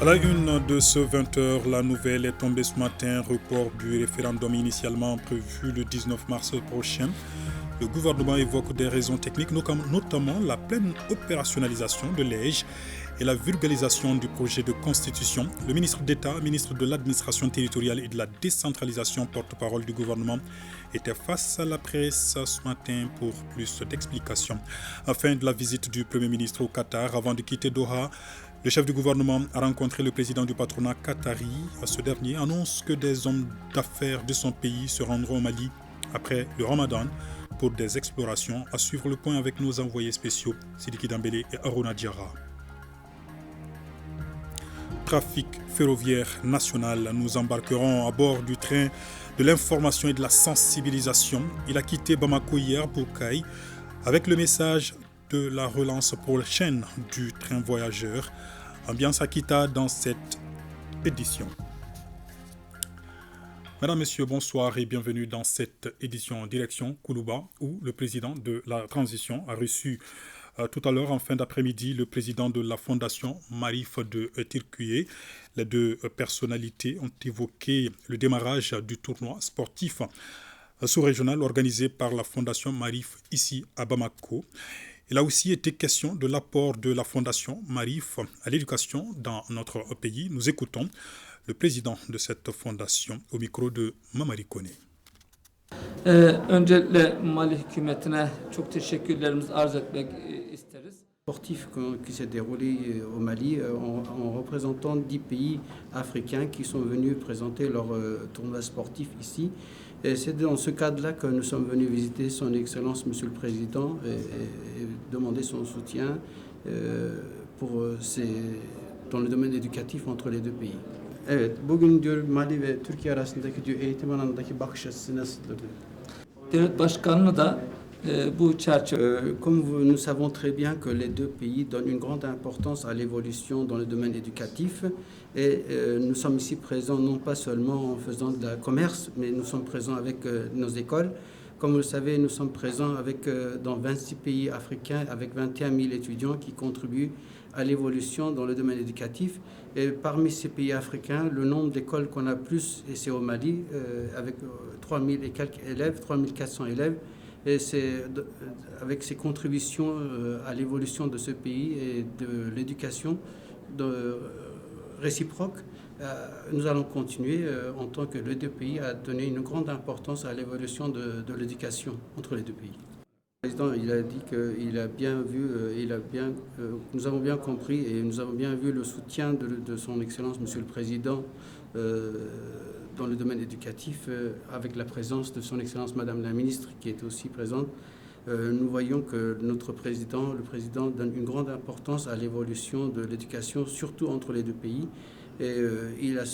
À la une de ce 20h, la nouvelle est tombée ce matin, report du référendum initialement prévu le 19 mars prochain. Le gouvernement évoque des raisons techniques, notamment la pleine opérationnalisation de l'EJ et la vulgarisation du projet de constitution. Le ministre d'État, ministre de l'administration territoriale et de la décentralisation, porte-parole du gouvernement, était face à la presse ce matin pour plus d'explications. Fin de la visite du Premier ministre au Qatar, avant de quitter Doha, le chef du gouvernement a rencontré le président du patronat qatari. Ce dernier annonce que des hommes d'affaires de son pays se rendront au Mali après le Ramadan pour des explorations. À suivre le point avec nos envoyés spéciaux, Sidiki Dambélé et Aruna Diarra. Trafic ferroviaire national, nous embarquerons à bord du train de l'information et de la sensibilisation. Il a quitté Bamako hier pour Caille avec le message de la relance prochaine du train voyageur. Ambiance Akita dans cette édition. Mesdames, Messieurs, bonsoir et bienvenue dans cette édition en direction Koulouba où le président de la transition a reçu tout à l'heure en fin d'après-midi le président de la fondation Marif de Tirkuye. Les deux personnalités ont évoqué le démarrage du tournoi sportif sous-régional organisé par la fondation Marif ici à Bamako. Il a aussi été question de l'apport de la Fondation Marif à l'éducation dans notre pays. Nous écoutons le président de cette fondation au micro de Mamari Kone. Öncelikle Mali hükümetine çok teşekkürlerimizi arz etmek isteriz. Sportif qui s'est déroulé au Mali en représentant 10 pays africains qui sont venus présenter leur tournoi sportif ici. Et c'est dans ce cadre-là que nous sommes venus visiter son Excellence Monsieur le Président et demander son soutien dans le domaine éducatif entre les deux pays. Evet, bugün diyor Mali ve Türkiye arasındaki diyor eğitim alanındaki bakış açısı nasıldır? Devlet başkanlığı da bu çerçeve. Comme nous savons très bien que les deux pays donnent une grande importance à l'évolution dans le domaine éducatif et nous sommes ici présents non pas seulement en faisant de la commerce, mais nous sommes présents avec nos écoles. Comme vous le savez, nous sommes présents dans 26 pays africains avec 21 000 étudiants qui contribuent à l'évolution dans le domaine éducatif. Et parmi ces pays africains, le nombre d'écoles qu'on a plus, et c'est au Mali, avec 3 000 et quelques élèves, 3 400 élèves. Et c'est avec ces contributions à l'évolution de ce pays et de l'éducation réciproque, nous allons continuer en tant que les deux pays à donner une grande importance à l'évolution de l'éducation entre les deux pays. Le président il a dit qu'il a bien vu, nous avons bien compris et nous avons bien vu le soutien de son Excellence Monsieur le Président dans le domaine éducatif, avec la présence de son Excellence Madame la Ministre qui est aussi présente. Nous voyons que notre président, le président, donne une grande importance à l'évolution de l'éducation, surtout entre les deux pays. Et il a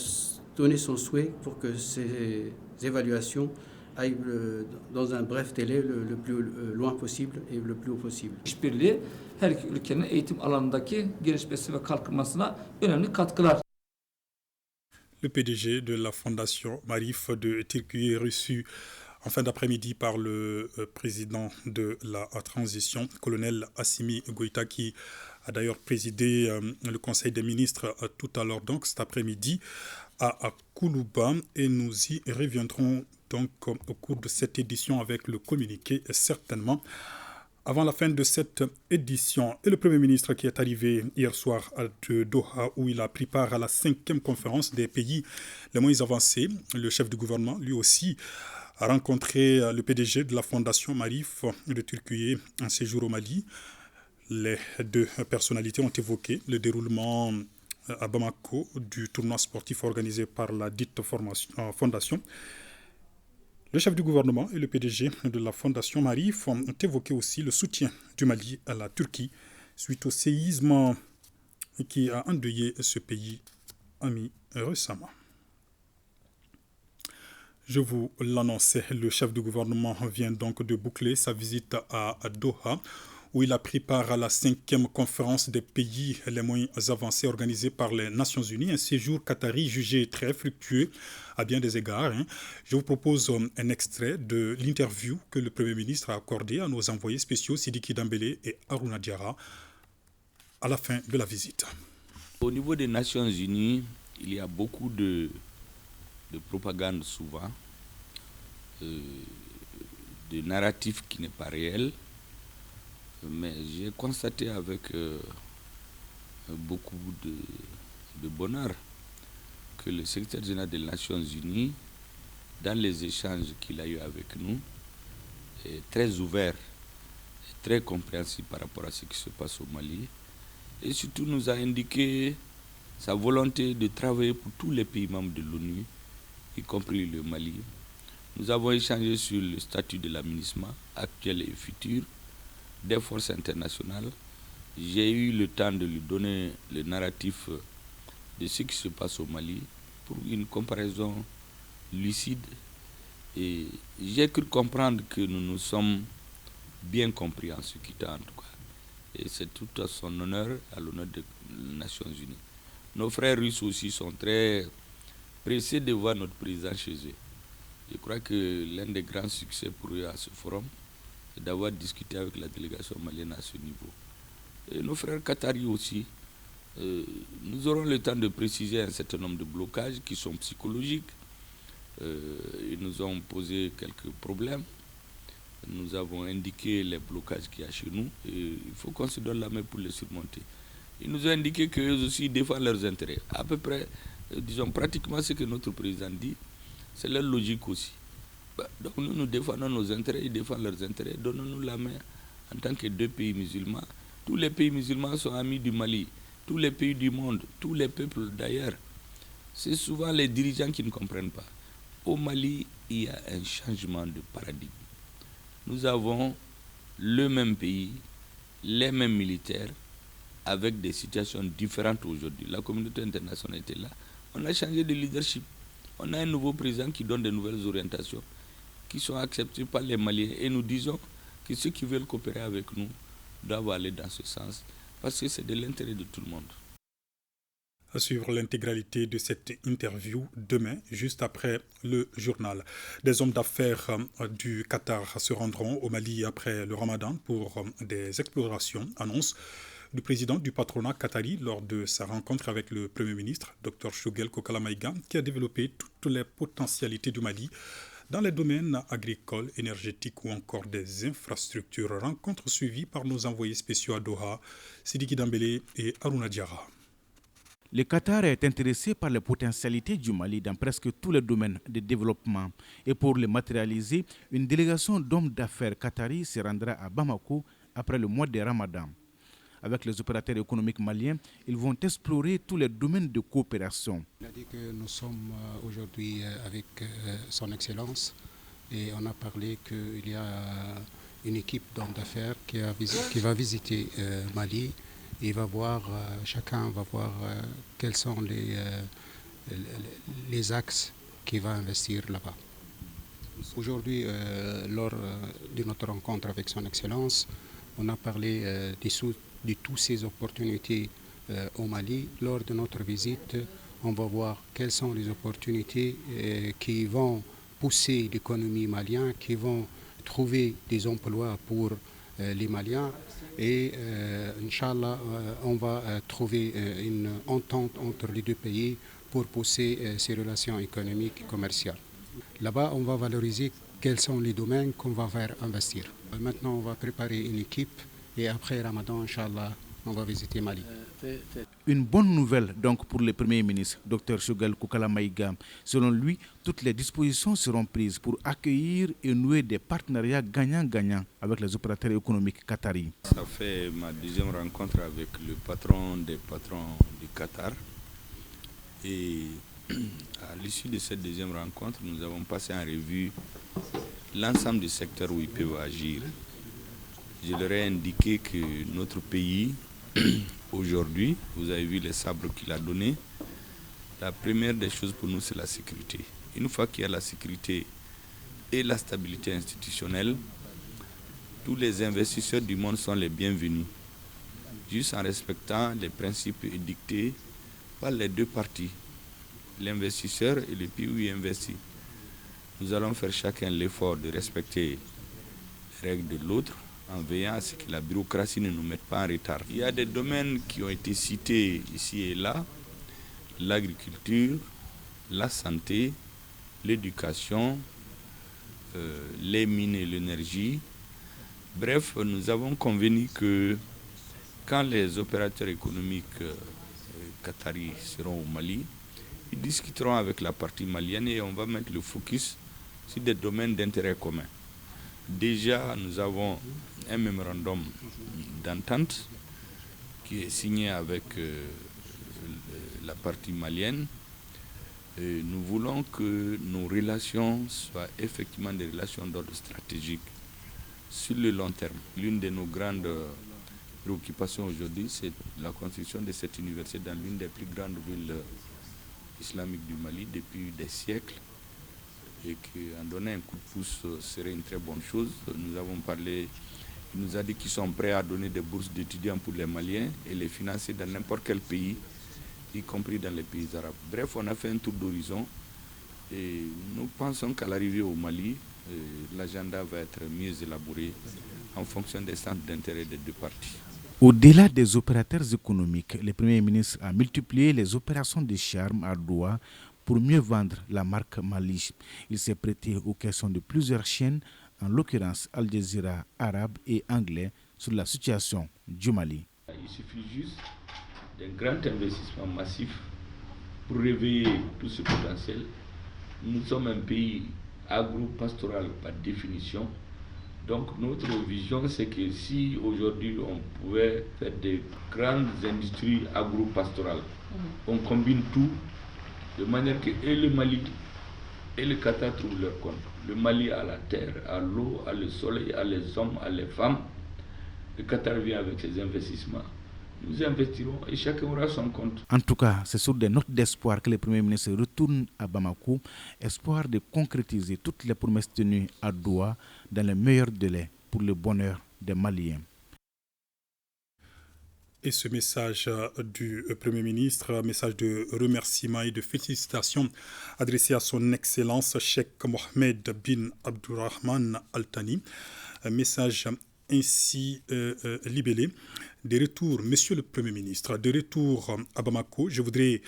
donné son souhait pour que ces évaluations aillent dans un bref délai le plus loin possible et le plus haut possible. İşbirliği her iki ülkenin eğitim alanındaki gelişmesi ve kalkınmasına önemli katkılar. Le PDG de la Fondation Marif de Tirkuye est reçu en fin d'après-midi par le président de la transition, colonel Assimi Goïta, qui a d'ailleurs présidé le Conseil des ministres tout à l'heure, donc cet après-midi, à Koulouba. Et nous y reviendrons donc au cours de cette édition avec le communiqué, certainement. Avant la fin de cette édition, et le Premier ministre qui est arrivé hier soir de Doha où il a pris part à la 5e conférence des pays les moins avancés, le chef du gouvernement lui aussi a rencontré le PDG de la Fondation Marif de Tirkuye en séjour au Mali. Les deux personnalités ont évoqué le déroulement à Bamako du tournoi sportif organisé par la dite fondation. Le chef du gouvernement et le PDG de la Fondation Marif ont évoqué aussi le soutien du Mali à la Turquie suite au séisme qui a endeuillé ce pays récemment. Je vous l'annonçais, le chef du gouvernement vient donc de boucler sa visite à Doha où il a pris part à la 5e conférence des pays les moins avancés organisée par les Nations Unies, un séjour qatari jugé très fructueux à bien des égards. Je vous propose un extrait de l'interview que le Premier ministre a accordée à nos envoyés spéciaux Sidiki Dambélé et Aruna Diarra à la fin de la visite. Au niveau des Nations Unies, il y a beaucoup de propagande souvent, de narratif qui n'est pas réel, mais j'ai constaté avec beaucoup de bonheur que le secrétaire général des Nations Unies, dans les échanges qu'il a eu avec nous, est très ouvert, très compréhensif par rapport à ce qui se passe au Mali, et surtout nous a indiqué sa volonté de travailler pour tous les pays membres de l'ONU, y compris le Mali. Nous avons échangé sur le statut de l'aménagement actuel et futur des forces internationales. J'ai eu le temps de lui donner le narratif de ce qui se passe au Mali pour une comparaison lucide. Et j'ai cru comprendre que nous nous sommes bien compris en ce qui est en tout cas. Et c'est tout à son honneur, à l'honneur des Nations Unies. Nos frères russes aussi sont très pressés de voir notre président chez eux. Je crois que l'un des grands succès pour eux à ce forum, c'est d'avoir discuté avec la délégation malienne à ce niveau. Et nos frères qataris aussi, nous aurons le temps de préciser un certain nombre de blocages qui sont psychologiques. Ils nous ont posé quelques problèmes. Nous avons indiqué les blocages qu'il y a chez nous et il faut qu'on se donne la main pour les surmonter. Ils nous ont indiqué qu'eux aussi défendent leurs intérêts. À peu près, disons pratiquement ce que notre président dit, c'est leur logique aussi. Donc nous défendons nos intérêts, ils défendent leurs intérêts. Donnons-nous la main en tant que deux pays musulmans. Tous les pays musulmans sont amis du Mali. Tous les pays du monde, tous les peuples d'ailleurs. C'est souvent les dirigeants qui ne comprennent pas. Au Mali, il y a un changement de paradigme. Nous avons le même pays, les mêmes militaires, avec des situations différentes aujourd'hui. La communauté internationale était là. On a changé de leadership. On a un nouveau président qui donne de nouvelles orientations qui sont acceptées par les Maliens. Et nous disons que ceux qui veulent coopérer avec nous doivent aller dans ce sens parce que c'est de l'intérêt de tout le monde. À suivre l'intégralité de cette interview demain, juste après le journal. Des hommes d'affaires du Qatar se rendront au Mali après le Ramadan pour des explorations, annonce du président du patronat qatari lors de sa rencontre avec le Premier ministre, Dr Choguel Kokala Maïga, qui a développé toutes les potentialités du Mali dans les domaines agricoles, énergétiques ou encore des infrastructures. Rencontre suivie par nos envoyés spéciaux à Doha, Sidiki Dambélé et Aruna Diarra. Le Qatar est intéressé par les potentialités du Mali dans presque tous les domaines de développement. Et pour les matérialiser, une délégation d'hommes d'affaires qataris se rendra à Bamako après le mois de Ramadan. Avec les opérateurs économiques maliens, ils vont explorer tous les domaines de coopération. Il a dit que nous sommes aujourd'hui avec son Excellence et on a parlé qu'il y a une équipe d'hommes d'affaires qui va visiter Mali. Et chacun va voir quels sont les axes qu'il va investir là-bas. Aujourd'hui, lors de notre rencontre avec son Excellence, on a parlé de toutes ces opportunités au Mali. Lors de notre visite, on va voir quelles sont les opportunités qui vont pousser l'économie malienne, qui vont trouver des emplois pour les Maliens. Et Inch'Allah, on va trouver une entente entre les deux pays pour pousser ces relations économiques et commerciales. Là-bas, on va valoriser quels sont les domaines qu'on va faire investir. Maintenant, on va préparer une équipe et après Ramadan, Inch'Allah, on va visiter Mali. Une bonne nouvelle donc pour le Premier ministre, Dr Choguel Kokala Maïga. Selon lui, toutes les dispositions seront prises pour accueillir et nouer des partenariats gagnant-gagnant avec les opérateurs économiques qataris. Ça fait ma deuxième rencontre avec le patron des patrons du Qatar. Et à l'issue de cette deuxième rencontre, nous avons passé en revue l'ensemble des secteurs où ils peuvent agir. Je leur ai indiqué que notre pays, aujourd'hui, vous avez vu les sabres qu'il a donnés. La première des choses pour nous, c'est la sécurité. Une fois qu'il y a la sécurité et la stabilité institutionnelle, tous les investisseurs du monde sont les bienvenus, juste en respectant les principes édictés par les deux parties, l'investisseur et le pays où il investit. Nous allons faire chacun l'effort de respecter les règles de l'autre en veillant à ce que la bureaucratie ne nous mette pas en retard. Il y a des domaines qui ont été cités ici et là, l'agriculture, la santé, l'éducation, les mines et l'énergie. Bref, nous avons convenu que quand les opérateurs économiques qataris seront au Mali, ils discuteront avec la partie malienne et on va mettre le focus sur des domaines d'intérêt commun. Déjà, nous avons un mémorandum d'entente qui est signé avec la partie malienne. Et nous voulons que nos relations soient effectivement des relations d'ordre stratégique sur le long terme. L'une de nos grandes préoccupations aujourd'hui, c'est la construction de cette université dans l'une des plus grandes villes islamiques du Mali depuis des siècles. Et qu'en donnant un coup de pouce serait une très bonne chose. Nous avons parlé, il nous a dit qu'ils sont prêts à donner des bourses d'étudiants pour les Maliens et les financer dans n'importe quel pays, y compris dans les pays arabes. Bref, on a fait un tour d'horizon et nous pensons qu'à l'arrivée au Mali, l'agenda va être mieux élaboré en fonction des centres d'intérêt des deux parties. Au-delà des opérateurs économiques, le Premier ministre a multiplié les opérations de charme à Doha pour mieux vendre la marque Mali. Il s'est prêté aux questions de plusieurs chaînes, en l'occurrence Al Jazeera arabe et anglais, sur la situation du Mali. Il suffit juste d'un grand investissement massif pour réveiller tout ce potentiel. Nous sommes un pays agro-pastoral par définition. Donc notre vision, c'est que si aujourd'hui on pouvait faire des grandes industries agro-pastorales, on combine tout de manière que et le Mali et le Qatar trouvent leur compte. Le Mali a la terre, a l'eau, a le soleil, a les hommes, a les femmes. Le Qatar vient avec ses investissements. Nous investirons et chacun aura son compte. En tout cas, c'est sur des notes d'espoir que le Premier ministre retourne à Bamako, espoir de concrétiser toutes les promesses tenues à Doha dans les meilleurs délais pour le bonheur des Maliens. Et ce message du Premier ministre, message de remerciement et de félicitations adressé à son Excellence Cheikh Mohamed bin Abdurrahman Al Thani, un message ainsi libellé. De retour, Monsieur le Premier ministre, de retour à Bamako, je voudrais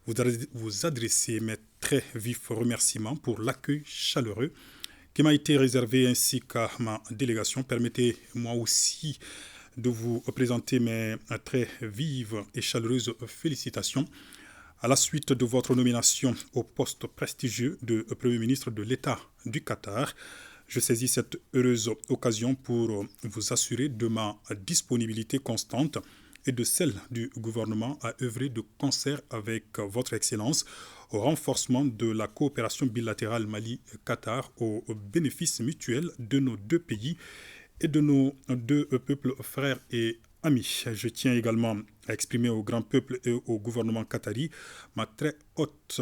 vous adresser mes très vifs remerciements pour l'accueil chaleureux qui m'a été réservé ainsi qu'à ma délégation. Permettez-moi aussi de vous présenter mes très vives et chaleureuses félicitations à la suite de votre nomination au poste prestigieux de Premier ministre de l'État du Qatar. Je saisis cette heureuse occasion pour vous assurer de ma disponibilité constante et de celle du gouvernement à œuvrer de concert avec votre Excellence au renforcement de la coopération bilatérale Mali-Qatar au bénéfice mutuel de nos deux pays et de nos deux peuples frères et amis. Je tiens également à exprimer au grand peuple et au gouvernement qatari ma très haute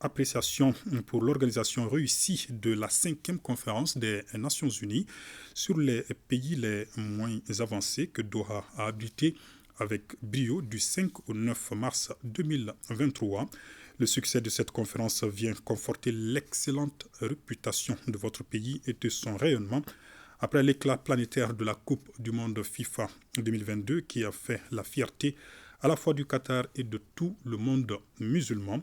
appréciation pour l'organisation réussie de la 5e conférence des Nations Unies sur les pays les moins avancés que Doha a abrité avec brio du 5 au 9 mars 2023. Le succès de cette conférence vient conforter l'excellente réputation de votre pays et de son rayonnement après l'éclat planétaire de la Coupe du Monde FIFA 2022 qui a fait la fierté à la fois du Qatar et de tout le monde musulman.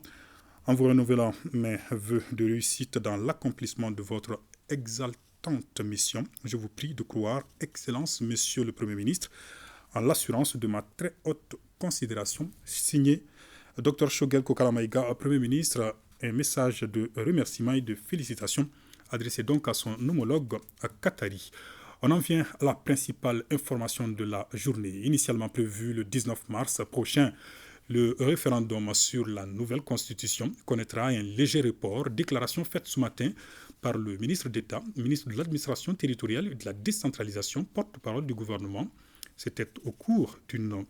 En vous renouvelant mes vœux de réussite dans l'accomplissement de votre exaltante mission, je vous prie de croire, Excellence, Monsieur le Premier ministre, en l'assurance de ma très haute considération. Signé Dr Choguel Kokala Maïga, Premier ministre, un message de remerciement et de félicitations adressé donc à son homologue qatari. On en vient à la principale information de la journée. Initialement prévue le 19 mars prochain, le référendum sur la nouvelle constitution connaîtra un léger report. Déclaration faite ce matin par le ministre d'État, ministre de l'administration territoriale et de la décentralisation, porte-parole du gouvernement. C'était au cours d'une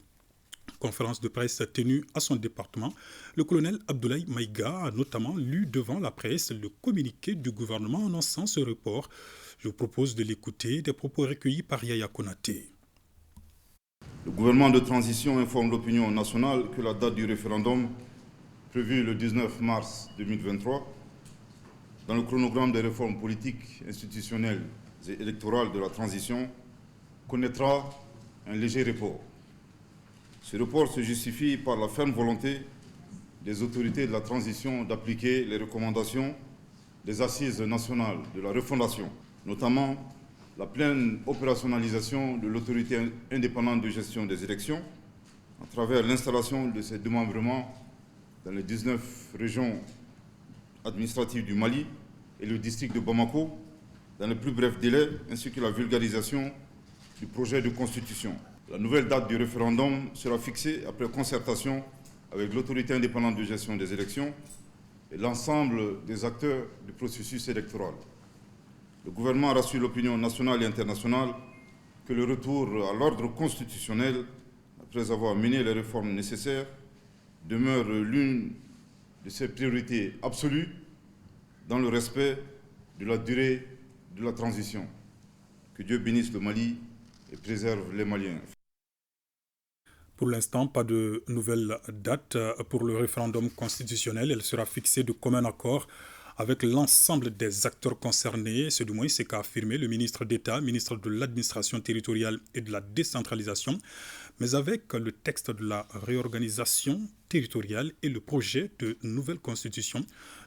conférence de presse tenue à son département. Le colonel Abdoulaye Maïga a notamment lu devant la presse le communiqué du gouvernement annonçant ce report. Je vous propose de l'écouter, des propos recueillis par Yaya Konaté. Le gouvernement de transition informe l'opinion nationale que la date du référendum, prévue le 19 mars 2023, dans le chronogramme des réformes politiques, institutionnelles et électorales de la transition, connaîtra un léger report. Ce report se justifie par la ferme volonté des autorités de la transition d'appliquer les recommandations des assises nationales de la refondation, notamment la pleine opérationnalisation de l'autorité indépendante de gestion des élections à travers l'installation de ses démembrements dans les 19 régions administratives du Mali et le district de Bamako dans les plus brefs délais, ainsi que la vulgarisation du projet de constitution. La nouvelle date du référendum sera fixée après concertation avec l'autorité indépendante de gestion des élections et l'ensemble des acteurs du processus électoral. Le gouvernement rassure l'opinion nationale et internationale que le retour à l'ordre constitutionnel, après avoir mené les réformes nécessaires, demeure l'une de ses priorités absolues dans le respect de la durée de la transition. Que Dieu bénisse le Mali et préserve les Maliens. Pour l'instant, pas de nouvelle date pour le référendum constitutionnel. Elle sera fixée de commun accord avec l'ensemble des acteurs concernés. C'est du moins ce qu'a affirmé le ministre d'État, ministre de l'administration territoriale et de la décentralisation. Mais avec le texte de la réorganisation territoriale et le projet de nouvelle constitution,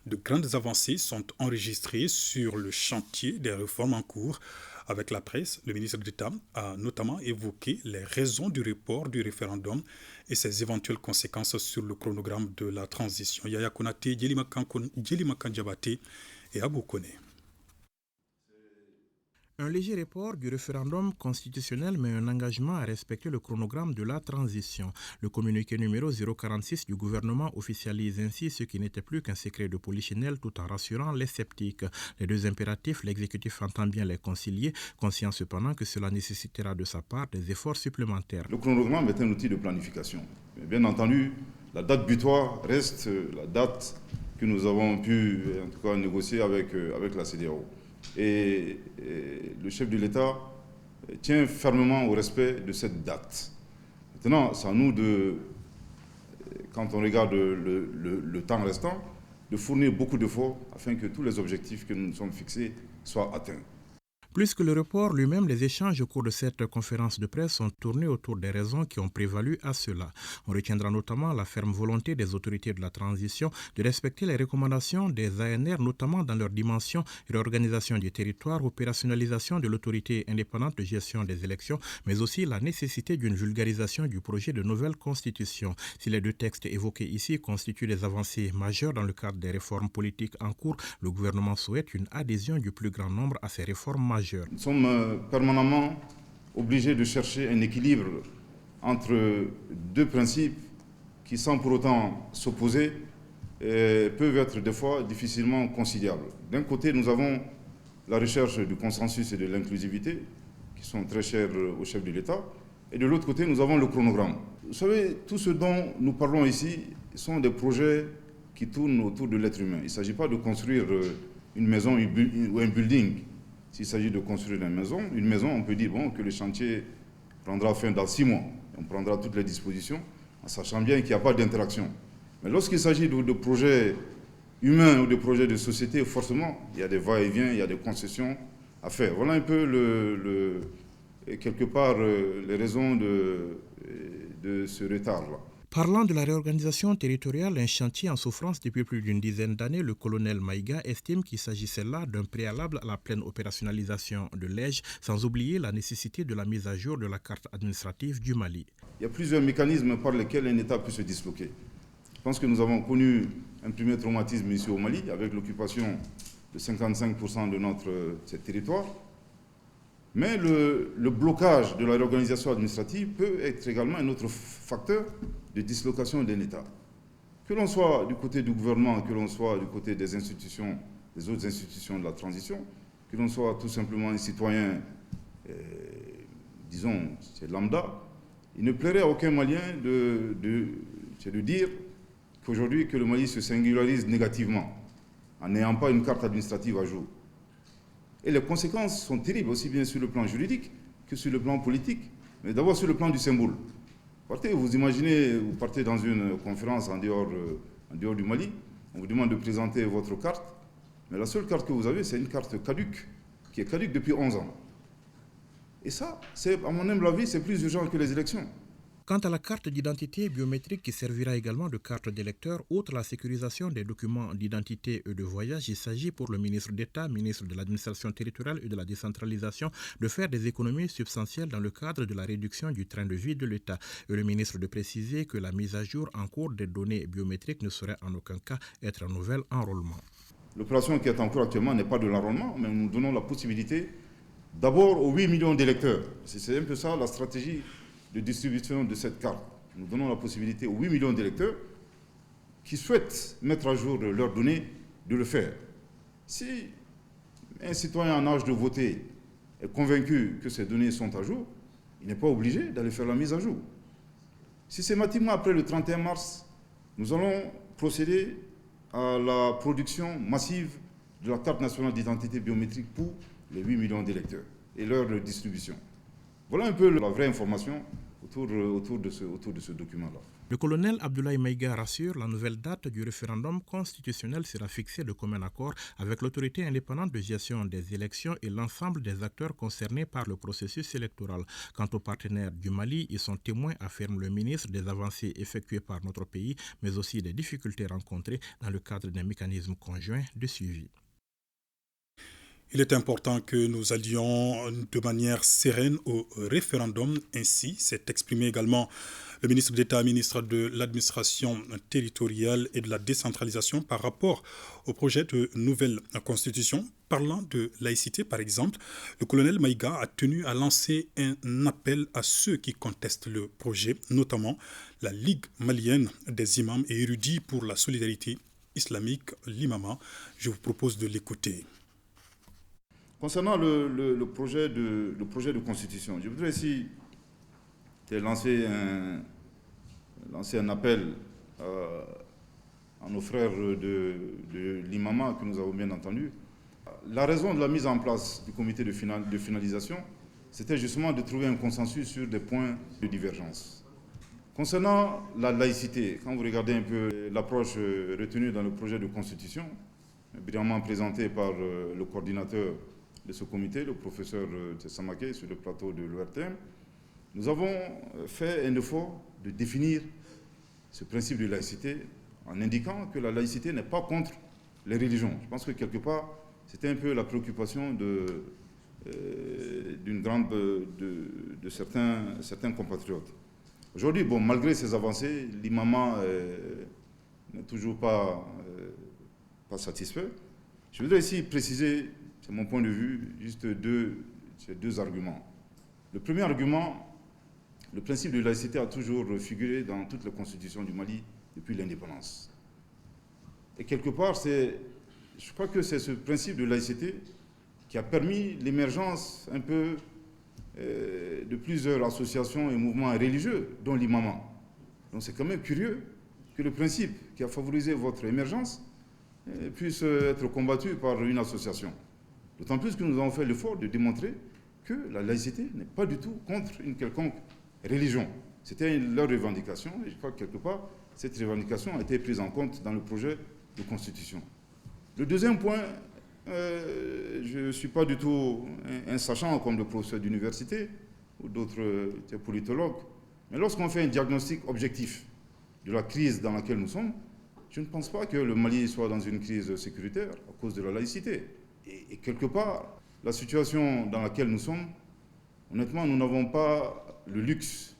de grandes avancées sont enregistrées sur le chantier des réformes en cours. Avec la presse, le ministre d'État a notamment évoqué les raisons du report du référendum et ses éventuelles conséquences sur le chronogramme de la transition. Yaya Konaté, Djelima Kandjabate et Abou Kone. Un léger report du référendum constitutionnel, mais un engagement à respecter le chronogramme de la transition. Le communiqué numéro 046 du gouvernement officialise ainsi ce qui n'était plus qu'un secret de polichinelle tout en rassurant les sceptiques. Les deux impératifs, l'exécutif entend bien les concilier, conscient cependant que cela nécessitera de sa part des efforts supplémentaires. Le chronogramme est un outil de planification. Mais bien entendu, la date butoir reste la date que nous avons pu en tout cas négocier avec la CEDEAO. Et le chef de l'État tient fermement au respect de cette date. Maintenant, c'est à nous quand on regarde le temps restant, de fournir beaucoup d'efforts afin que tous les objectifs que nous nous sommes fixés soient atteints. Plus que le report lui-même, les échanges au cours de cette conférence de presse sont tournés autour des raisons qui ont prévalu à cela. On retiendra notamment la ferme volonté des autorités de la transition de respecter les recommandations des ANR, notamment dans leur dimension réorganisation du territoire, opérationnalisation de l'autorité indépendante de gestion des élections, mais aussi la nécessité d'une vulgarisation du projet de nouvelle constitution. Si les deux textes évoqués ici constituent des avancées majeures dans le cadre des réformes politiques en cours, le gouvernement souhaite une adhésion du plus grand nombre à ces réformes majeures. Nous sommes permanemment obligés de chercher un équilibre entre deux principes qui, sans pour autant s'opposer, peuvent être des fois difficilement conciliables. D'un côté, nous avons la recherche du consensus et de l'inclusivité, qui sont très chers au chef de l'État, et de l'autre côté, nous avons le chronogramme. Vous savez, tout ce dont nous parlons ici sont des projets qui tournent autour de l'être humain. Il ne s'agit pas de construire une maison ou un building. S'il s'agit de construire une maison, on peut dire que le chantier prendra fin dans 6 mois. On prendra toutes les dispositions, en sachant bien qu'il n'y a pas d'interaction. Mais lorsqu'il s'agit de projets humains ou de projets de société, forcément, il y a des va-et-vient, il y a des concessions à faire. Voilà un peu, quelque part, les raisons de ce retard-là. Parlant de la réorganisation territoriale, un chantier en souffrance depuis plus d'une dizaine d'années, le colonel Maïga estime qu'il s'agissait là d'un préalable à la pleine opérationnalisation de l'EJ, sans oublier la nécessité de la mise à jour de la carte administrative du Mali. Il y a plusieurs mécanismes par lesquels un État peut se disloquer. Je pense que nous avons connu un premier traumatisme ici au Mali, avec l'occupation de 55% de notre territoire. Mais le blocage de la réorganisation administrative peut être également un autre facteur de dislocation d'un État. Que l'on soit du côté du gouvernement, que l'on soit du côté des institutions, des autres institutions de la transition, que l'on soit tout simplement un citoyen, disons, c'est lambda, il ne plairait à aucun Malien de dire qu'aujourd'hui que le Mali se singularise négativement en n'ayant pas une carte administrative à jour. Et les conséquences sont terribles, aussi bien sur le plan juridique que sur le plan politique. Mais d'abord sur le plan du symbole. Vous imaginez, vous partez dans une conférence en dehors du Mali, on vous demande de présenter votre carte, mais la seule carte que vous avez, c'est une carte caduque, qui est caduque depuis 11 ans. Et ça, à mon humble avis, c'est plus urgent que les élections. Quant à la carte d'identité biométrique qui servira également de carte d'électeur, outre la sécurisation des documents d'identité et de voyage, il s'agit pour le ministre d'État, ministre de l'administration territoriale et de la décentralisation, de faire des économies substantielles dans le cadre de la réduction du train de vie de l'État. Et le ministre de préciser que la mise à jour en cours des données biométriques ne saurait en aucun cas être un nouvel enrôlement. L'opération qui est en cours actuellement n'est pas de l'enrôlement, mais nous donnons la possibilité d'abord aux 8 millions d'électeurs. C'est un peu ça la stratégie de distribution de cette carte. Nous donnons la possibilité aux 8 millions d'électeurs qui souhaitent mettre à jour leurs données de le faire. Si un citoyen en âge de voter est convaincu que ces données sont à jour, il n'est pas obligé d'aller faire la mise à jour. Systématiquement, après le 31 mars, nous allons procéder à la production massive de la carte nationale d'identité biométrique pour les 8 millions d'électeurs et leur distribution. Voilà un peu la vraie information autour de ce document-là. Le colonel Abdoulaye Maïga rassure, la nouvelle date du référendum constitutionnel sera fixée de commun accord avec l'autorité indépendante de gestion des élections et l'ensemble des acteurs concernés par le processus électoral. Quant aux partenaires du Mali, ils sont témoins, affirme le ministre, des avancées effectuées par notre pays, mais aussi des difficultés rencontrées dans le cadre d'un mécanisme conjoint de suivi. Il est important que nous allions de manière sereine au référendum. Ainsi s'est exprimé également le ministre d'État, ministre de l'administration territoriale et de la décentralisation par rapport au projet de nouvelle constitution. Parlant de laïcité, par exemple, le colonel Maïga a tenu à lancer un appel à ceux qui contestent le projet, notamment la Ligue malienne des imams et érudits pour la solidarité islamique, l'Imama. Je vous propose de l'écouter. Concernant le projet de constitution, je voudrais ici lancer un appel à nos frères de l'Imama que nous avons bien entendu. La raison de la mise en place du comité de finalisation, c'était justement de trouver un consensus sur des points de divergence. Concernant la laïcité, quand vous regardez un peu l'approche retenue dans le projet de constitution, brillamment présenté par le coordinateur de ce comité, le professeur Tessamake, sur le plateau de l'ORTM, nous avons fait un effort de définir ce principe de laïcité en indiquant que la laïcité n'est pas contre les religions. Je pense que quelque part, c'était un peu la préoccupation de certains compatriotes. Aujourd'hui, bon, malgré ces avancées, l'imama n'est toujours pas satisfait. Je voudrais ici préciser, c'est mon point de vue, juste ces deux arguments. Le premier argument, le principe de laïcité a toujours figuré dans toutes les constitutions du Mali depuis l'indépendance. Et quelque part, je crois que c'est ce principe de laïcité qui a permis l'émergence un peu de plusieurs associations et mouvements religieux, dont l'imama. Donc c'est quand même curieux que le principe qui a favorisé votre émergence puisse être combattu par une association. D'autant plus que nous avons fait l'effort de démontrer que la laïcité n'est pas du tout contre une quelconque religion. C'était leur revendication et je crois que quelque part, cette revendication a été prise en compte dans le projet de constitution. Le deuxième point, je ne suis pas du tout un sachant comme le professeur d'université ou d'autres politologues, mais lorsqu'on fait un diagnostic objectif de la crise dans laquelle nous sommes, je ne pense pas que le Mali soit dans une crise sécuritaire à cause de la laïcité. Et quelque part, la situation dans laquelle nous sommes, honnêtement, nous n'avons pas le luxe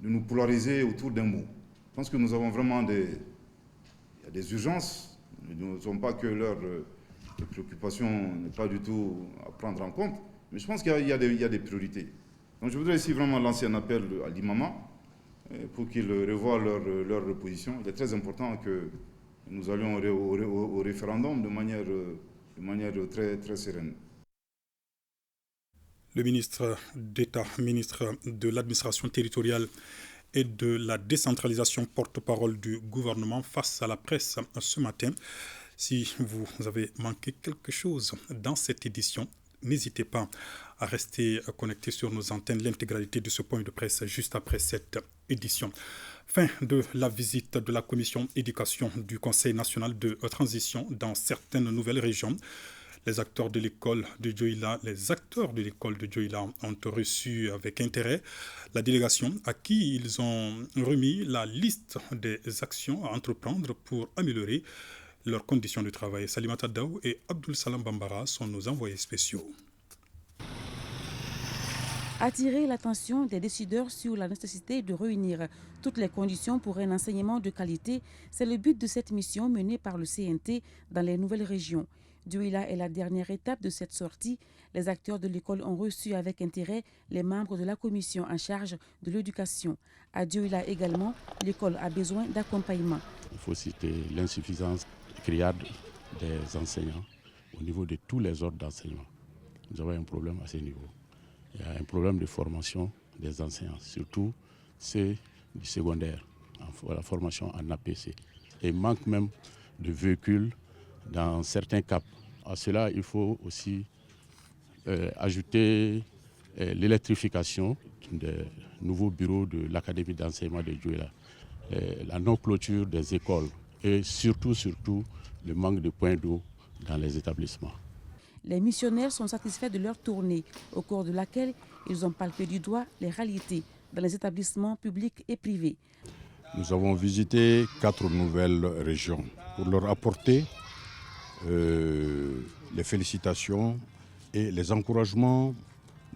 de nous polariser autour d'un mot. Je pense que nous avons vraiment des urgences. Nous ne sommes pas que leurs préoccupations n'est pas du tout à prendre en compte. Mais je pense qu'il y a des priorités. Donc je voudrais ici vraiment lancer un appel à l'imama pour qu'ils revoient leur position. Il est très important que nous allions au référendum de manière très, très sereine. Le ministre d'État, ministre de l'administration territoriale et de la décentralisation, porte-parole du gouvernement face à la presse ce matin. Si vous avez manqué quelque chose dans cette édition, n'hésitez pas à rester connecté sur nos antennes. L'intégralité de ce point de presse juste après cette édition. Fin de la visite de la commission éducation du Conseil national de transition dans certaines nouvelles régions. Les acteurs de l'école de Dioïla ont reçu avec intérêt la délégation à qui ils ont remis la liste des actions à entreprendre pour améliorer leurs conditions de travail. Salimata Daou et Abdul Salam Bambara sont nos envoyés spéciaux. Attirer l'attention des décideurs sur la nécessité de réunir toutes les conditions pour un enseignement de qualité, c'est le but de cette mission menée par le CNT dans les nouvelles régions. Dioïla est la dernière étape de cette sortie. Les acteurs de l'école ont reçu avec intérêt les membres de la commission en charge de l'éducation. À Dioïla également, l'école a besoin d'accompagnement. Il faut citer l'insuffisance criarde des enseignants au niveau de tous les ordres d'enseignement. Nous avons un problème à ce niveau. Il y a un problème de formation des enseignants, surtout ceux du secondaire, la formation en APC. Et il manque même de véhicules dans certains caps. À cela, il faut aussi ajouter l'électrification des nouveaux bureaux de l'Académie d'enseignement de Dioïla, la non-clôture des écoles et surtout le manque de points d'eau dans les établissements. Les missionnaires sont satisfaits de leur tournée, au cours de laquelle ils ont palpé du doigt les réalités dans les établissements publics et privés. Nous avons visité 4 nouvelles régions pour leur apporter les félicitations et les encouragements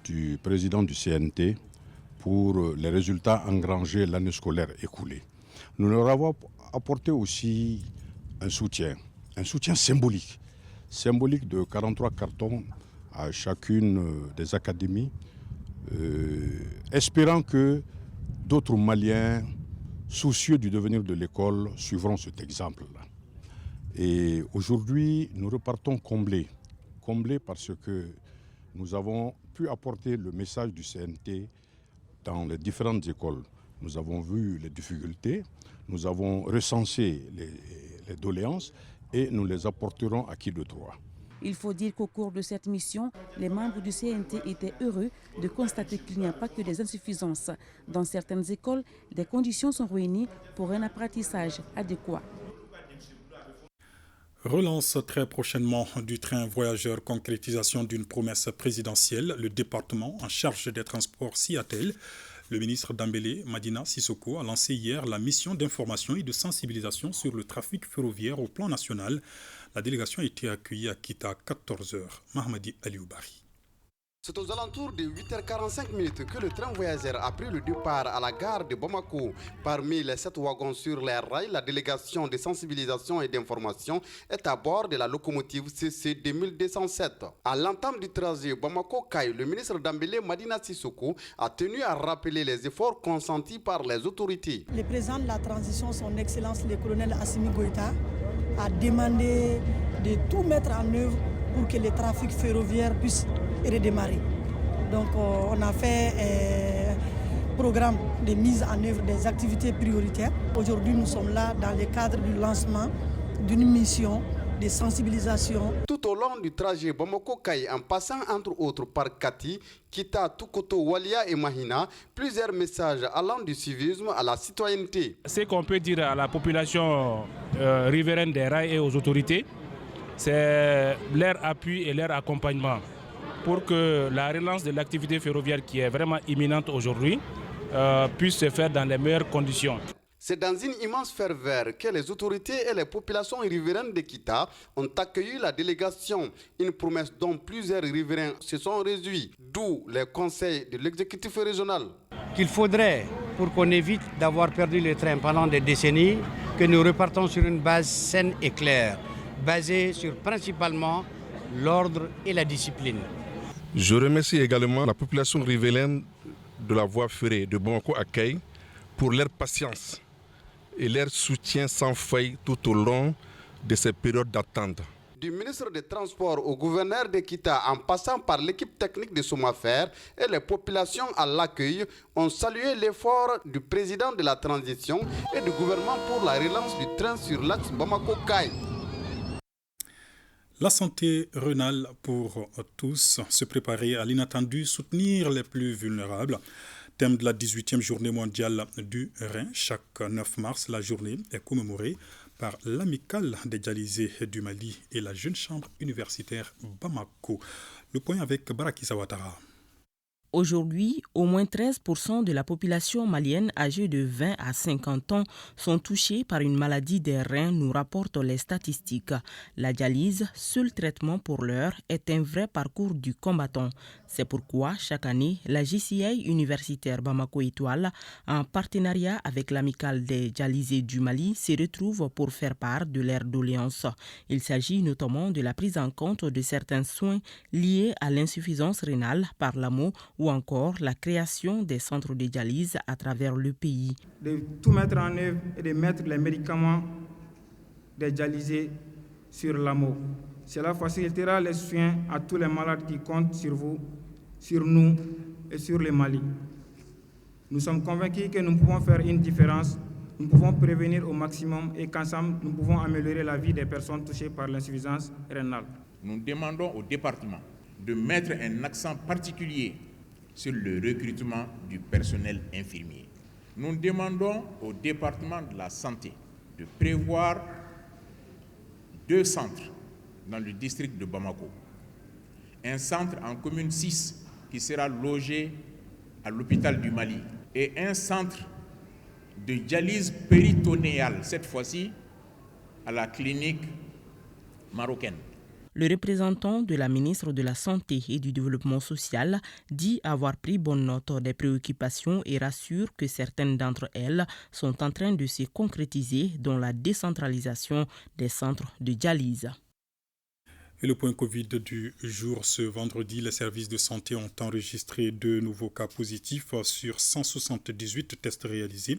du président du CNT pour les résultats engrangés l'année scolaire écoulée. Nous leur avons apporté aussi un soutien symbolique de 43 cartons à chacune des académies, espérant que d'autres Maliens soucieux du devenir de l'école suivront cet exemple-là. Et aujourd'hui, nous repartons comblés parce que nous avons pu apporter le message du CNT dans les différentes écoles. Nous avons vu les difficultés, nous avons recensé les doléances et nous les apporterons à qui de droit. Il faut dire qu'au cours de cette mission, les membres du CNT étaient heureux de constater qu'il n'y a pas que des insuffisances. Dans certaines écoles, des conditions sont réunies pour un apprentissage adéquat. Relance très prochainement du train voyageur, concrétisation d'une promesse présidentielle. Le département en charge des transports s'y attelle. Le ministre Dambélé Madina Sissoko a lancé hier la mission d'information et de sensibilisation sur le trafic ferroviaire au plan national. La délégation a été accueillie à Kita à 14h. Mahamadi Alioubari. C'est aux alentours de 8h45 que le train voyageur a pris le départ à la gare de Bamako. Parmi les 7 wagons sur les rails, la délégation de sensibilisation et d'information est à bord de la locomotive CC 2207. À l'entame du trajet Bamako-Kaï, le ministre Dambélé Madina Sissoko a tenu à rappeler les efforts consentis par les autorités. Le président de la transition, son Excellence le colonel Assimi Goïta, a demandé de tout mettre en œuvre pour que le trafic ferroviaire puisse redémarrer. Donc on a fait un programme de mise en œuvre des activités prioritaires. Aujourd'hui, nous sommes là dans le cadre du lancement d'une mission de sensibilisation. Tout au long du trajet Bamako-Kaï, en passant entre autres par Kati, Kita, Tukoto, Walia et Mahina, plusieurs messages allant du civisme à la citoyenneté. Ce qu'on peut dire à la population riveraine des rails et aux autorités, c'est leur appui et leur accompagnement pour que la relance de l'activité ferroviaire qui est vraiment imminente aujourd'hui puisse se faire dans les meilleures conditions. C'est dans une immense ferveur que les autorités et les populations riveraines de Kita ont accueilli la délégation, une promesse dont plusieurs riverains se sont réjouis, d'où les conseils de l'exécutif régional. Qu'il faudrait, pour qu'on évite d'avoir perdu le train pendant des décennies, que nous repartons sur une base saine et claire, basée sur principalement l'ordre et la discipline. Je remercie également la population riveraine de la voie ferrée de Bamako à Kaï pour leur patience et leur soutien sans faille tout au long de ces périodes d'attente. Du ministre des Transports au gouverneur de Kita, en passant par l'équipe technique de Somafer et les populations à l'accueil, ont salué l'effort du président de la transition et du gouvernement pour la relance du train sur l'axe Bamako-Kaï. La santé rénale pour tous, se préparer à l'inattendu, soutenir les plus vulnérables. Thème de la 18e journée mondiale du rein. Chaque 9 mars, la journée est commémorée par l'amicale des dialysés du Mali et la jeune chambre universitaire Bamako. Le point avec Baraki Sawatara. Aujourd'hui, au moins 13% de la population malienne âgée de 20 à 50 ans sont touchés par une maladie des reins, nous rapportent les statistiques. La dialyse, seul traitement pour l'heure, est un vrai parcours du combattant. C'est pourquoi, chaque année, la JCI universitaire Bamako Étoile, en partenariat avec l'amicale des dialysés du Mali, se retrouve pour faire part de leurs doléances. Il s'agit notamment de la prise en compte de certains soins liés à l'insuffisance rénale par l'AMO ou encore la création des centres de dialyse à travers le pays. De tout mettre en œuvre et de mettre les médicaments des dialysés sur l'AMO. Cela facilitera les soins à tous les malades qui comptent sur vous, sur nous et sur le Mali. Nous sommes convaincus que nous pouvons faire une différence, nous pouvons prévenir au maximum et qu'ensemble, nous pouvons améliorer la vie des personnes touchées par l'insuffisance rénale. Nous demandons au département de mettre un accent particulier sur le recrutement du personnel infirmier. Nous demandons au département de la santé de prévoir 2 centres dans le district de Bamako. Un centre en commune 6 qui sera logé à l'hôpital du Mali et un centre de dialyse péritonéale, cette fois-ci à la clinique marocaine. Le représentant de la ministre de la Santé et du Développement social dit avoir pris bonne note des préoccupations et rassure que certaines d'entre elles sont en train de se concrétiser, dont la décentralisation des centres de dialyse. Et le point Covid du jour, ce vendredi, les services de santé ont enregistré 2 nouveaux cas positifs sur 178 tests réalisés.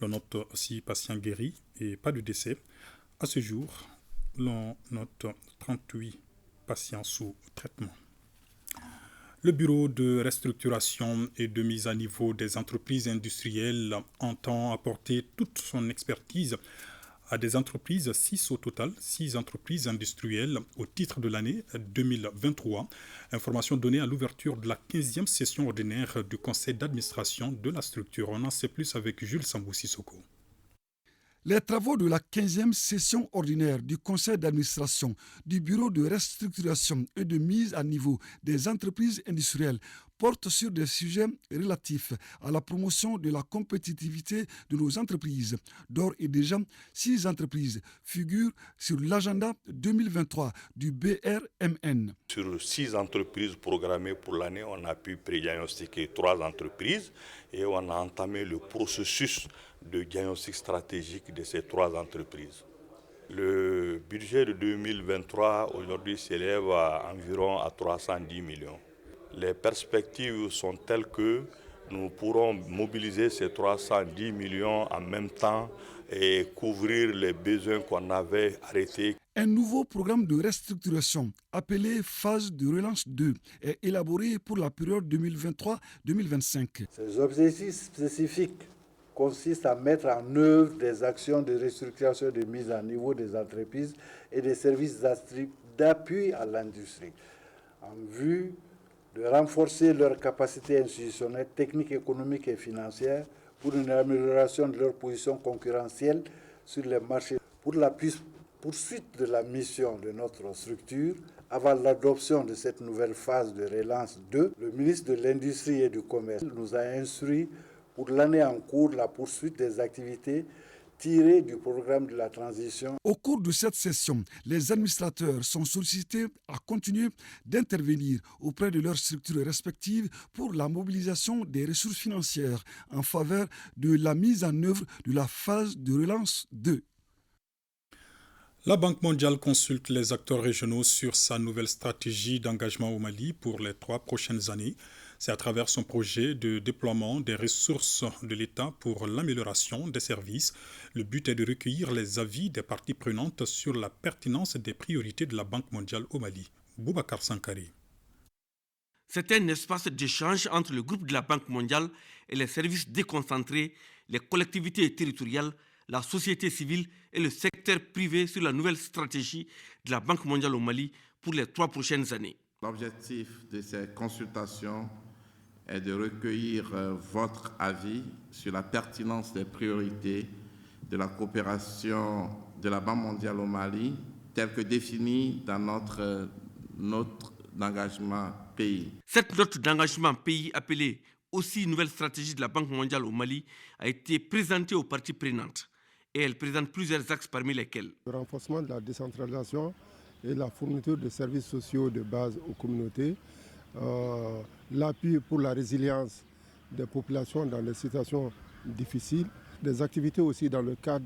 On note 6 patients guéris et pas de décès. À ce jour, l'on note 38 patients sous traitement. Le Bureau de restructuration et de mise à niveau des entreprises industrielles entend apporter toute son expertise à des entreprises, 6 au total, 6 entreprises industrielles au titre de l'année 2023. Information donnée à l'ouverture de la 15e session ordinaire du conseil d'administration de la structure. On en sait plus avec Jules Sambou-Sissoko. Les travaux de la 15e session ordinaire du conseil d'administration du Bureau de restructuration et de mise à niveau des entreprises industrielles portent sur des sujets relatifs à la promotion de la compétitivité de nos entreprises. D'ores et déjà, 6 entreprises figurent sur l'agenda 2023 du BRMN. Sur 6 entreprises programmées pour l'année, on a pu prédiagnostiquer 3 entreprises et on a entamé le processus de diagnostic stratégique de ces 3 entreprises. Le budget de 2023 aujourd'hui s'élève à environ à 310 millions. Les perspectives sont telles que nous pourrons mobiliser ces 310 millions en même temps et couvrir les besoins qu'on avait arrêtés. Un nouveau programme de restructuration appelé Phase de relance 2 est élaboré pour la période 2023-2025. Ces objectifs spécifiques consiste à mettre en œuvre des actions de restructuration et de mise à niveau des entreprises et des services d'appui à l'industrie, en vue de renforcer leurs capacités institutionnelles, techniques, économiques et financières pour une amélioration de leur position concurrentielle sur les marchés. Pour la poursuite de la mission de notre structure, avant l'adoption de cette nouvelle phase de relance 2, le ministre de l'Industrie et du Commerce nous a instruit pour l'année en cours la poursuite des activités tirées du programme de la transition. Au cours de cette session, les administrateurs sont sollicités à continuer d'intervenir auprès de leurs structures respectives pour la mobilisation des ressources financières en faveur de la mise en œuvre de la phase de relance 2. La Banque mondiale consulte les acteurs régionaux sur sa nouvelle stratégie d'engagement au Mali pour les 3 prochaines années. C'est à travers son projet de déploiement des ressources de l'État pour l'amélioration des services. Le but est de recueillir les avis des parties prenantes sur la pertinence des priorités de la Banque mondiale au Mali. Boubacar Sankari. C'est un espace d'échange entre le groupe de la Banque mondiale et les services déconcentrés, les collectivités territoriales, la société civile et le secteur privé sur la nouvelle stratégie de la Banque mondiale au Mali pour les 3 prochaines années. L'objectif de ces consultations est de recueillir votre avis sur la pertinence des priorités de la coopération de la Banque mondiale au Mali, tel que défini dans notre note d'engagement pays. Cette note d'engagement pays, appelée aussi nouvelle stratégie de la Banque mondiale au Mali, a été présentée aux parties prenantes. Et elle présente plusieurs axes parmi lesquels le renforcement de la décentralisation et la fourniture de services sociaux de base aux communautés, l'appui pour la résilience des populations dans des situations difficiles, des activités aussi dans le cadre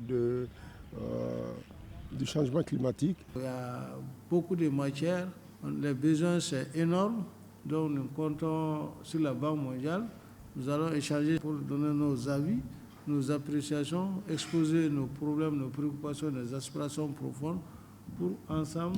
du changement climatique. Il y a beaucoup de matières, les besoins sont énormes, donc nous comptons sur la Banque mondiale. Nous allons échanger pour donner nos avis, nos appréciations, exposer nos problèmes, nos préoccupations, nos aspirations profondes pour ensemble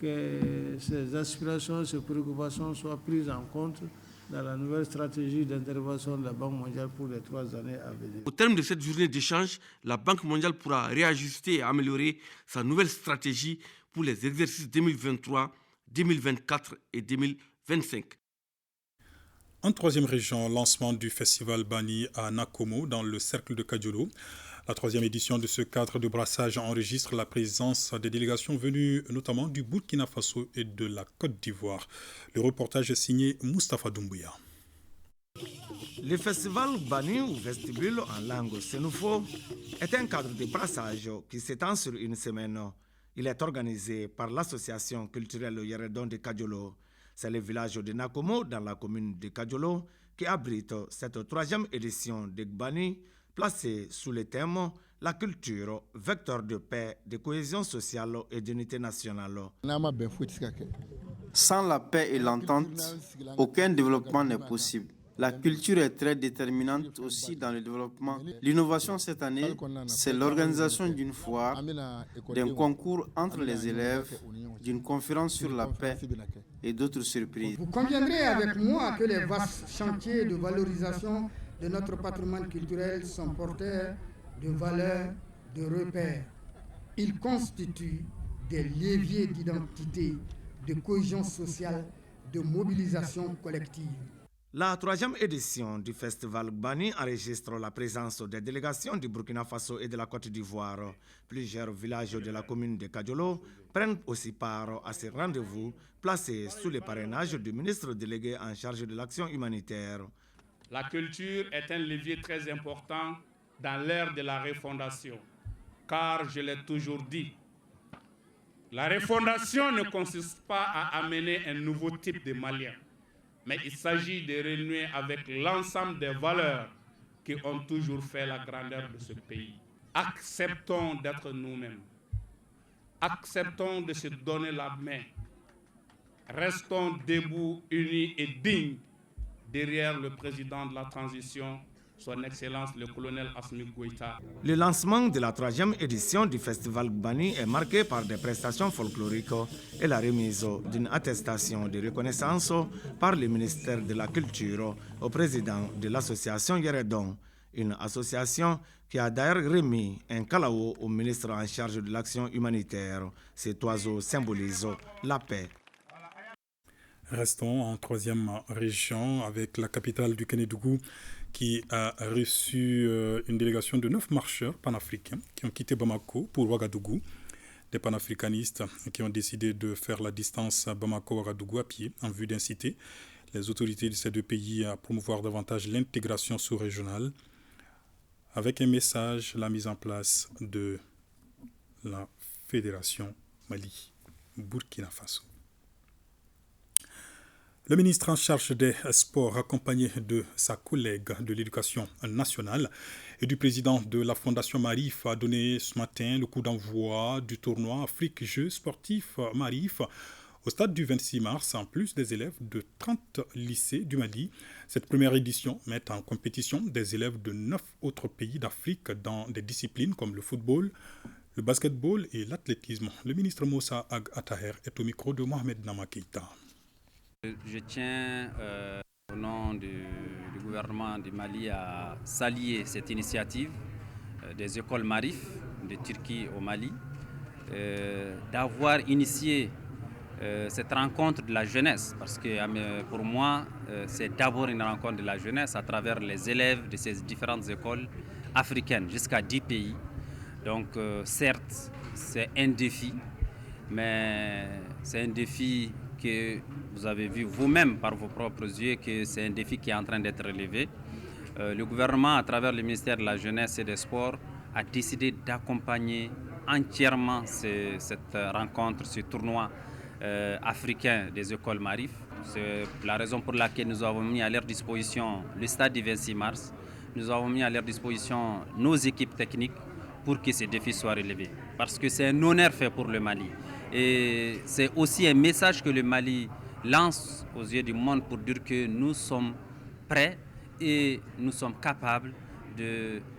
que ces aspirations, ces préoccupations soient prises en compte dans la nouvelle stratégie d'intervention de la Banque mondiale pour les 3 années à venir. Au terme de cette journée d'échange, la Banque mondiale pourra réajuster et améliorer sa nouvelle stratégie pour les exercices 2023, 2024 et 2025. En troisième région, lancement du festival Bani à Nakomo dans le cercle de Kadiolo. La 3e édition de ce cadre de brassage enregistre la présence des délégations venues notamment du Burkina Faso et de la Côte d'Ivoire. Le reportage est signé Moustapha Doumbouya. Le festival Bani ou vestibule en langue sénoufo est un cadre de brassage qui s'étend sur une semaine. Il est organisé par l'association culturelle Yeredon de Kadiolo. C'est le village de Nakomo, dans la commune de Kadiolo, qui abrite cette 3e édition de Gbani, placée sous le thème « La culture, vecteur de paix, de cohésion sociale et d'unité nationale ». Sans la paix et l'entente, aucun développement n'est possible. La culture est très déterminante aussi dans le développement. L'innovation cette année, c'est l'organisation d'une foire, d'un concours entre les élèves, d'une conférence sur la paix et d'autres surprises. Vous conviendrez avec moi que les vastes chantiers de valorisation de notre patrimoine culturel sont porteurs de valeurs, de repères. Ils constituent des leviers d'identité, de cohésion sociale, de mobilisation collective. La 3e édition du festival Gbani enregistre la présence des délégations du Burkina Faso et de la Côte d'Ivoire. Plusieurs villages de la commune de Kadiolo prennent aussi part à ces rendez-vous placés sous le parrainage du ministre délégué en charge de l'action humanitaire. La culture est un levier très important dans l'ère de la refondation, car je l'ai toujours dit, la refondation ne consiste pas à amener un nouveau type de Malien, mais il s'agit de renouer avec l'ensemble des valeurs qui ont toujours fait la grandeur de ce pays. Acceptons d'être nous-mêmes. Acceptons de se donner la main. Restons debout, unis et dignes derrière le président de la transition, son Excellence le colonel Assimi Goïta. Le lancement de la 3e édition du festival Gbani est marqué par des prestations folkloriques et la remise d'une attestation de reconnaissance par le ministère de la Culture au président de l'association Yeredon, une association qui a d'ailleurs remis un kalao au ministre en charge de l'action humanitaire. Cet oiseau symbolise la paix. Restons en 3e région avec la capitale du Kénédougou qui a reçu une délégation de 9 marcheurs panafricains qui ont quitté Bamako pour Ouagadougou. Des panafricanistes qui ont décidé de faire la distance Bamako-Ouagadougou à pied en vue d'inciter les autorités de ces deux pays à promouvoir davantage l'intégration sous-régionale avec un message, la mise en place de la Fédération Mali-Burkina Faso. Le ministre en charge des Sports, accompagné de sa collègue de l'Éducation nationale et du président de la Fondation Marif, a donné ce matin le coup d'envoi du tournoi Afrique Jeux sportifs Marif au stade du 26 mars, en plus des élèves de 30 lycées du Mali. Cette première édition met en compétition des élèves de 9 autres pays d'Afrique dans des disciplines comme le football, le basketball et l'athlétisme. Le ministre Moussa Ag Attaher est au micro de Mohamed Nama Keïta. Je tiens au nom du gouvernement du Mali à saluer cette initiative des écoles Marif de Turquie au Mali, d'avoir initié cette rencontre de la jeunesse, parce que pour moi, c'est d'abord une rencontre de la jeunesse à travers les élèves de ces différentes écoles africaines, jusqu'à 10 pays, Donc certes, c'est un défi, mais c'est un défi que vous avez vu vous-même par vos propres yeux, que c'est un défi qui est en train d'être relevé. Le gouvernement, à travers le ministère de la Jeunesse et des Sports, a décidé d'accompagner entièrement cette rencontre, ce tournoi africain des écoles Marif. C'est la raison pour laquelle nous avons mis à leur disposition le stade du 26 mars. Nous avons mis à leur disposition nos équipes techniques pour que ces défis soient relevés. Parce que c'est un honneur fait pour le Mali. Et c'est aussi un message que le Mali lance aux yeux du monde pour dire que nous sommes prêts et nous sommes capables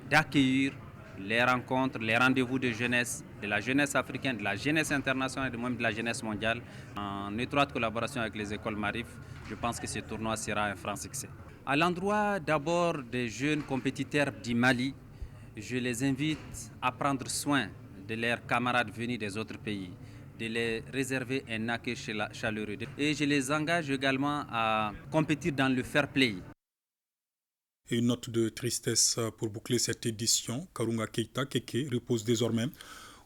d'accueillir les rencontres, les rendez-vous de jeunesse, de la jeunesse africaine, de la jeunesse internationale et même de la jeunesse mondiale. En étroite collaboration avec les écoles Marif, je pense que ce tournoi sera un franc succès. À l'endroit d'abord des jeunes compétiteurs du Mali, je les invite à prendre soin de leurs camarades venus des autres pays, de les réserver un accueil chaleureux. Et je les engage également à compétir dans le fair play. Et une note de tristesse pour boucler cette édition. Karunga Keita Keke repose désormais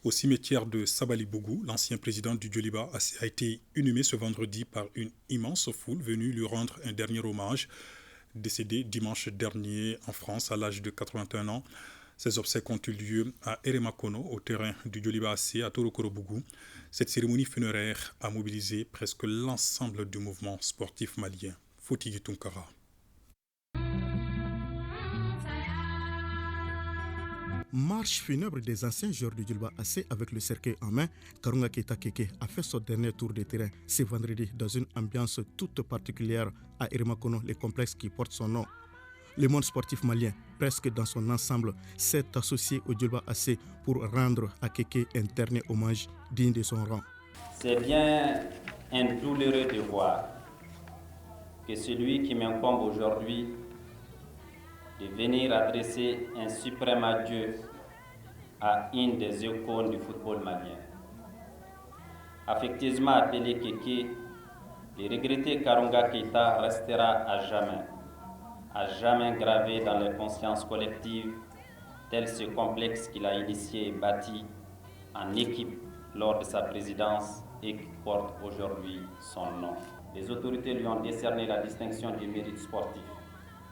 au cimetière de Sabali-Bougou. L'ancien président du Djoliba a été inhumé ce vendredi par une immense foule venue lui rendre un dernier hommage. Décédé dimanche dernier en France à l'âge de 81 ans. Ces obsèques ont eu lieu à Eremakono, au terrain du Djoliba AC à Torokoro-Bougou. Cette cérémonie funéraire a mobilisé presque l'ensemble du mouvement sportif malien. Foutigui Tunkara. Marche funèbre des anciens joueurs du Djoliba AC avec le cercueil en main, Karunga Keita Keke a fait son dernier tour de terrain ce vendredi dans une ambiance toute particulière à Eremakono, le complexe qui porte son nom. Le monde sportif malien, presque dans son ensemble, s'est associé au Djoliba AC pour rendre à Keke un dernier hommage digne de son rang. C'est bien un douloureux devoir que celui qui m'incombe aujourd'hui de venir adresser un suprême adieu à une des icônes du football malien. Affectueusement appelé Keke, le regretté Karunga Keita restera à jamais gravé dans les consciences collectives, tel ce complexe qu'il a initié et bâti en équipe lors de sa présidence et qui porte aujourd'hui son nom. Les autorités lui ont décerné la distinction du mérite sportif,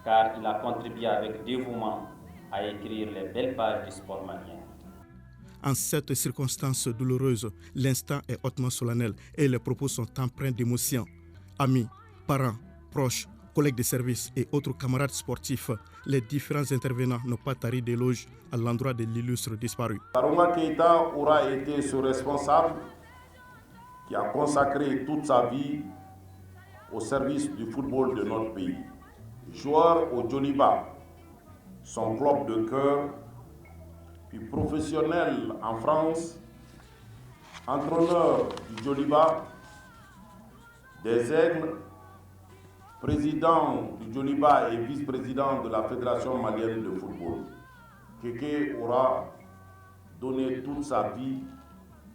car il a contribué avec dévouement à écrire les belles pages du sport malien. En cette circonstance douloureuse, l'instant est hautement solennel et les propos sont empreints d'émotion. Amis, parents, proches, collègues de service et autres camarades sportifs, les différents intervenants n'ont pas tari d'éloges à l'endroit de l'illustre disparu. Karunga Keita aura été ce responsable qui a consacré toute sa vie au service du football de notre pays. Joueur au Djoliba, son club de cœur, puis professionnel en France, entraîneur du Djoliba, des Aigles, président du Djoliba et vice-président de la Fédération malienne de football. Keke aura donné toute sa vie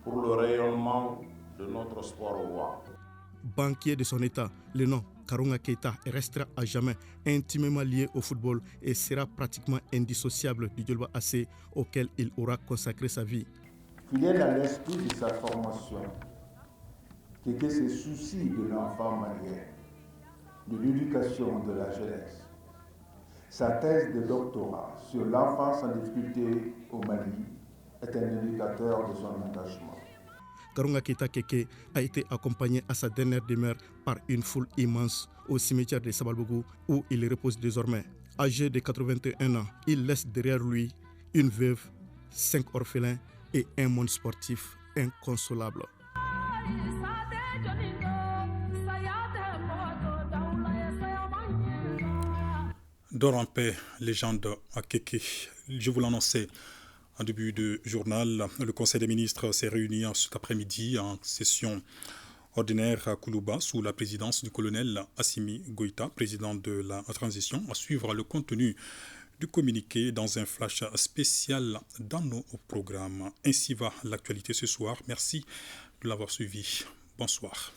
pour le rayonnement de notre sport roi. Banquier de son état, le nom Karunga Keita restera à jamais intimement lié au football et sera pratiquement indissociable du Djoliba AC auquel il aura consacré sa vie. Il est dans l'esprit de sa formation, Keke se soucie de l'enfant malien, de l'éducation de la jeunesse. Sa thèse de doctorat sur l'enfance en difficulté au Mali est un indicateur de son engagement. Karunga Keita Keke a été accompagné à sa dernière demeure par une foule immense au cimetière de Sabali-Bougou où il repose désormais. Âgé de 81 ans, il laisse derrière lui une veuve, 5 orphelins et un monde sportif inconsolable. Dors en paix, légende à Keke. Je vous l'annonçais en début de journal. Le Conseil des ministres s'est réuni cet après-midi en session ordinaire à Koulouba sous la présidence du colonel Assimi Goïta, président de la transition, à suivre le contenu du communiqué dans un flash spécial dans nos programmes. Ainsi va l'actualité ce soir. Merci de l'avoir suivi. Bonsoir.